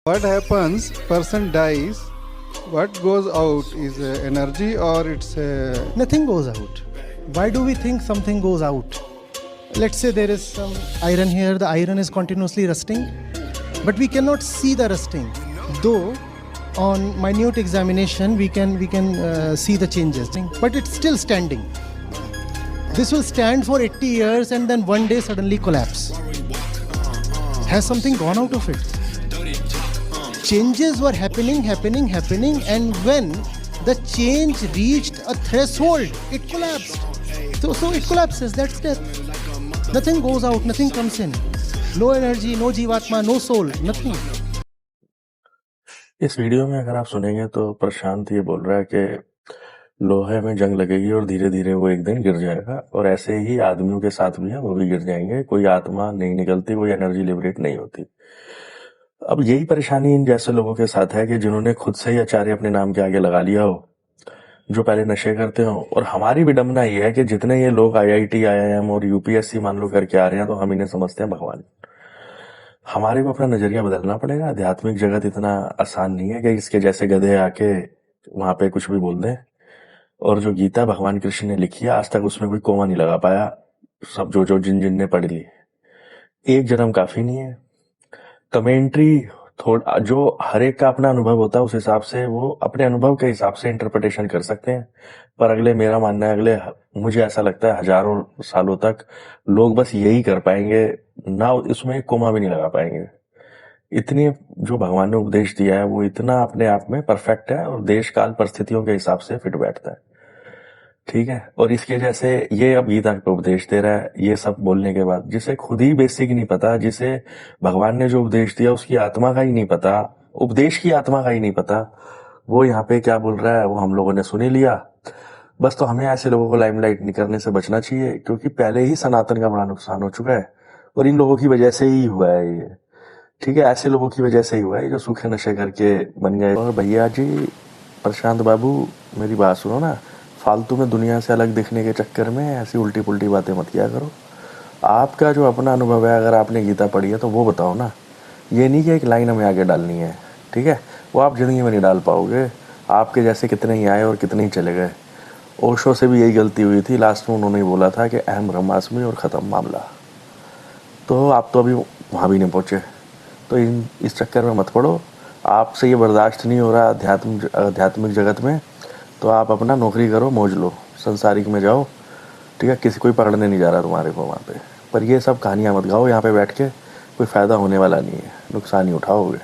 What happens? Person dies. What goes out is energy or it's Nothing goes out. Why do we think something goes out? Let's say there is some iron here, the iron is continuously rusting, but we cannot see the rusting. Though on minute examination we can see the changes, but it's still standing. This will stand for 80 years and then one day suddenly collapse. Has something gone out of it? Changes were happening, and when the change reached a threshold, it collapsed. So it collapses, that's death. Nothing goes out, nothing comes in. No energy, no जीवात्मा, no soul, nothing. इस video में अगर आप सुनेंगे तो प्रशांत ये बोल रहा है कि लोहे में जंग लगेगी और धीरे धीरे वो एक दिन गिर जाएगा, और ऐसे ही आदमियों के साथ भी है, वो भी गिर जाएंगे। कोई आत्मा नहीं निकलती, कोई एनर्जी लिबरेट नहीं होती। अब यही परेशानी इन जैसे लोगों के साथ है कि जिन्होंने खुद से ही आचार्य अपने नाम के आगे लगा लिया हो, जो पहले नशे करते हो। और हमारी विडंबना ये है कि जितने ये लोग IIT, IIM और UPSC मान लो करके आ रहे हैं, तो हम इन्हें समझते हैं भगवान। हमारे को अपना नजरिया बदलना पड़ेगा। आध्यात्मिक जगत इतना आसान नहीं है कि इसके जैसे गधे आके वहां पे कुछ भी बोल दें। और जो गीता भगवान कृष्ण ने लिखी है, आज तक उसमें कोई कोमा नहीं लगा पाया। सब जो जिन ने पढ़ ली, एक जन्म काफी नहीं है। कमेंट्री थोड़ा, जो हर एक का अपना अनुभव होता है, उस हिसाब से वो अपने अनुभव के हिसाब से इंटरप्रिटेशन कर सकते हैं। पर अगले, मेरा मानना है, अगले मुझे ऐसा लगता है हजारों सालों तक लोग बस यही कर पाएंगे ना, उसमें एक कोमा भी नहीं लगा पाएंगे। इतनी जो भगवान ने उपदेश दिया है वो इतना अपने आप में परफेक्ट है और देश काल परिस्थितियों के हिसाब से फिट बैठता है, ठीक है। और इसके जैसे ये अब गीता को उपदेश दे रहा है, ये सब बोलने के बाद, जिसे खुद ही बेसिक नहीं पता, जिसे भगवान ने जो उपदेश दिया उसकी आत्मा का ही नहीं पता, उपदेश की आत्मा का ही नहीं पता, वो यहाँ पे क्या बोल रहा है वो हम लोगों ने सुन ही लिया बस। तो हमें ऐसे लोगों को लाइमलाइट नहीं करने से बचना चाहिए, क्योंकि पहले ही सनातन का बड़ा नुकसान हो चुका है और इन लोगों की वजह से ही हुआ है ये, ठीक है। ऐसे लोगों की वजह से ही हुआ है जो सूखे नशे करके बन गए। और भैया जी, प्रशांत बाबू, मेरी बात सुनो ना, फालतू में दुनिया से अलग दिखने के चक्कर में ऐसी उल्टी पुल्टी बातें मत किया करो। आपका जो अपना अनुभव है, अगर आपने गीता पढ़ी है तो वो बताओ ना। ये नहीं कि एक लाइन हमें आगे डालनी है, ठीक है, वो आप जिंदगी में नहीं डाल पाओगे। आपके जैसे कितने ही आए और कितने ही चले गए। ओशो से भी यही गलती हुई थी, लास्ट में उन्होंने बोला था कि अहम ब्रह्मास्मि और ख़त्म मामला। तो आप तो अभी वहाँ भी नहीं पहुँचे, तो इस चक्कर में मत पड़ो। आपसे ये बर्दाश्त नहीं हो रहा आध्यात्मिक जगत में, तो आप अपना नौकरी करो, मौज लो, संसारिक में जाओ, ठीक है। किसी कोई पकड़ने नहीं जा रहा तुम्हारे को वहाँ पे। पर ये सब कहानियाँ मत गाओ यहाँ पे बैठ के, कोई फ़ायदा होने वाला नहीं है, नुकसान ही उठाओगे।